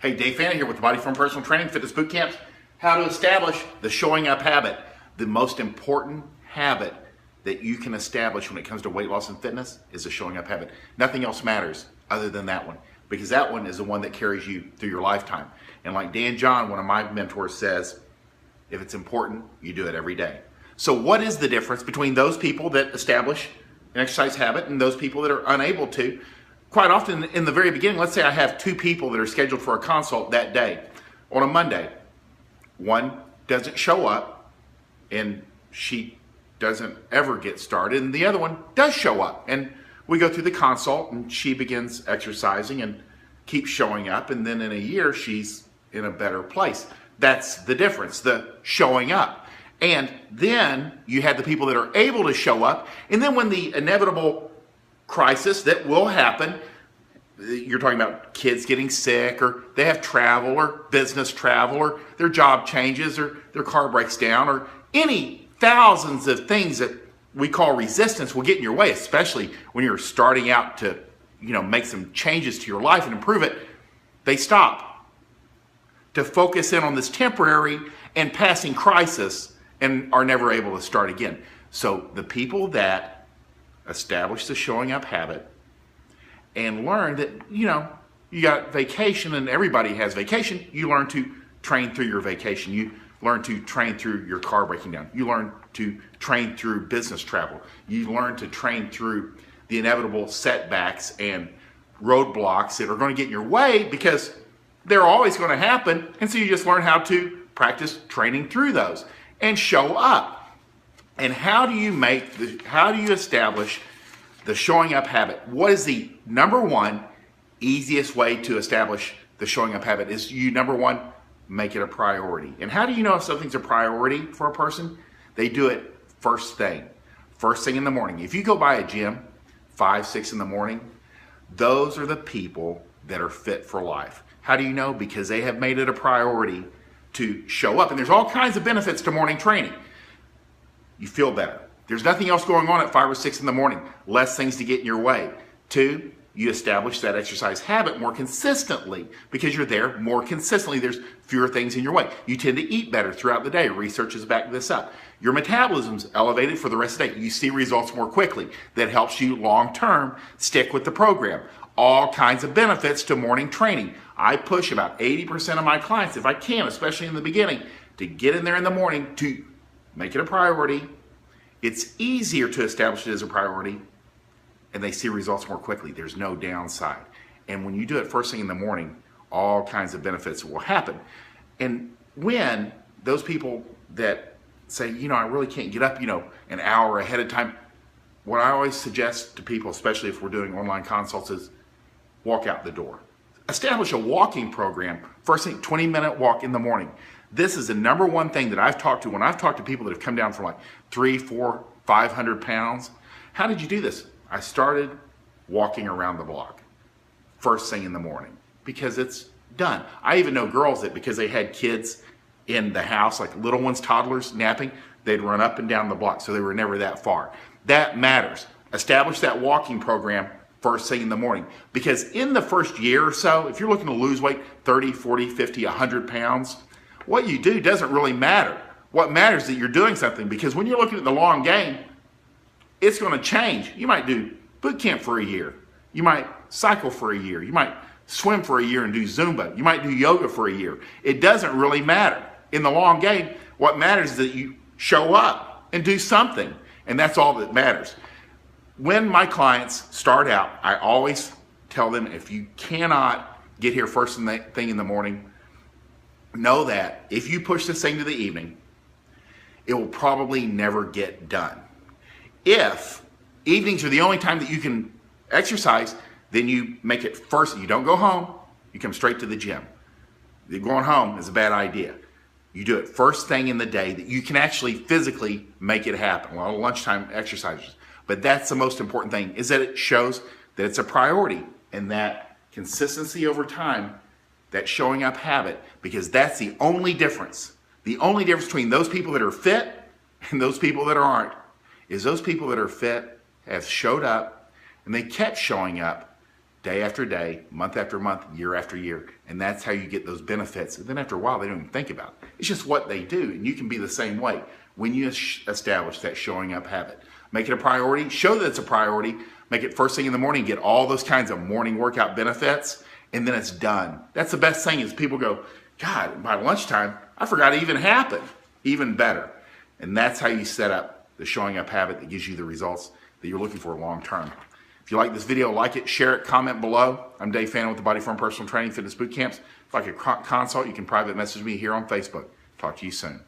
Hey, Dave Fannin here with the Body Form Personal Training Fitness Boot Camps. How to establish the showing up habit. The most important habit that you can establish when it comes to weight loss and fitness is the showing up habit. Nothing else matters other than that one, because that one is the one that carries you through your lifetime. And like Dan John, one of my mentors, says, if it's important, you do it every day. So what is the difference between those people that establish an exercise habit and those people that are unable to? Quite often in the very beginning, let's say I have two people that are scheduled for a consult that day on a Monday. One doesn't show up and she doesn't ever get started, and the other one does show up. And we go through the consult and she begins exercising and keeps showing up, and then in a year she's in a better place. That's the difference, the showing up. And then you have the people that are able to show up, and then when the inevitable crisis that will happen, you're talking about kids getting sick, or they have travel or business travel, or their job changes, or their car breaks down, or any thousands of things that we call resistance will get in your way, especially when you're starting out to make some changes to your life and improve it. They stop to focus in on this temporary and passing crisis and are never able to start again. So the people that establish the showing up habit and learn that, you got vacation and everybody has vacation. You learn to train through your vacation. You learn to train through your car breaking down. You learn to train through business travel. You learn to train through the inevitable setbacks and roadblocks that are going to get in your way, because they're always going to happen. And so you just learn how to practice training through those and show up. And how do you establish the showing up habit? What is the number one easiest way to establish the showing up habit? Is you, number one, make it a priority. And how do you know if something's a priority for a person? They do it first thing in the morning. If you go by a gym 5, 6 in the morning, those are the people that are fit for life. How do you know? Because they have made it a priority to show up. And there's all kinds of benefits to morning training. You feel better. There's nothing else going on at 5 or 6 in the morning. Less things to get in your way. 2, you establish that exercise habit more consistently, because you're there more consistently. There's fewer things in your way. You tend to eat better throughout the day. Research has backed this up. Your metabolism's elevated for the rest of the day. You see results more quickly. That helps you long term stick with the program. All kinds of benefits to morning training. I push about 80% of my clients, if I can, especially in the beginning, to get in there in the morning, to make it a priority. It's easier to establish it as a priority, and they see results more quickly. There's no downside. And when you do it first thing in the morning, all kinds of benefits will happen. And when those people that say, I really can't get up, an hour ahead of time, what I always suggest to people, especially if we're doing online consults, is walk out the door. Establish a walking program, first thing, 20-minute walk in the morning. This is the number one thing that I've talked to when I've talked to people that have come down from like 3, 4, 500 pounds. How did you do this? I started walking around the block first thing in the morning, because it's done. I even know girls that, because they had kids in the house, like little ones, toddlers napping, they'd run up and down the block, so they were never that far. That matters. Establish that walking program first thing in the morning, because in the first year or so, if you're looking to lose weight, 30, 40, 50, 100 pounds, what you do doesn't really matter. What matters is that you're doing something, because when you're looking at the long game, it's going to change. You might do boot camp for a year. You might cycle for a year. You might swim for a year and do Zumba. You might do yoga for a year. It doesn't really matter. In the long game, what matters is that you show up and do something, and that's all that matters. When my clients start out, I always tell them, if you cannot get here first thing in the morning, know that if you push this thing to the evening, it will probably never get done. If evenings are the only time that you can exercise, then you make it first. You don't go home, you come straight to the gym. Going home is a bad idea. You do it first thing in the day that you can actually physically make it happen. A lot of lunchtime exercises. But that's the most important thing, is that it shows that it's a priority, and that consistency over time, that showing up habit, because that's the only difference. The only difference between those people that are fit and those people that aren't is those people that are fit have showed up, and they kept showing up, day after day, month after month, year after year. And that's how you get those benefits. And then after a while, they don't even think about it. It's just what they do. And you can be the same way when you establish that showing up habit. Make it a priority. Show that it's a priority. Make it first thing in the morning. Get all those kinds of morning workout benefits. And then it's done. That's the best thing is people go, God, by lunchtime, I forgot it even happened. Even better. And that's how you set up the showing up habit that gives you the results that you're looking for long term. If you like this video, like it, share it, comment below. I'm Dave Fannin with the Body Form Personal Training Fitness Boot Camps. If I could consult, you can private message me here on Facebook. Talk to you soon.